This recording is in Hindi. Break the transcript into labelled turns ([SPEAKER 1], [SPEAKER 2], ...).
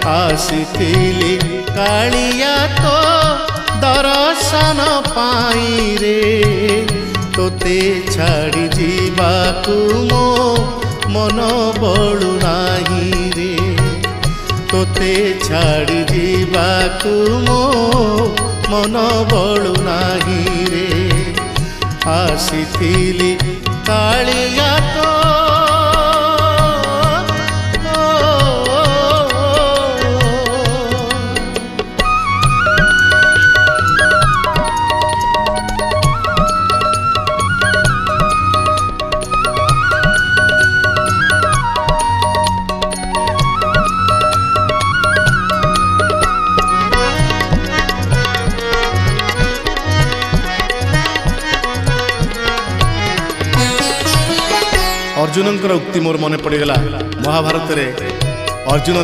[SPEAKER 1] आसीथिली कालिया तो दर्शन पाई रे तोते छाड़ी जीवाकू मो मन बळु नाही रे तोते छाड़ी जीवाकू मो मन बळु नाही रे आसीथिली कालिया तो अर्जुन उक्ति मोर मन पड़गला महाभारत रे अर्जुन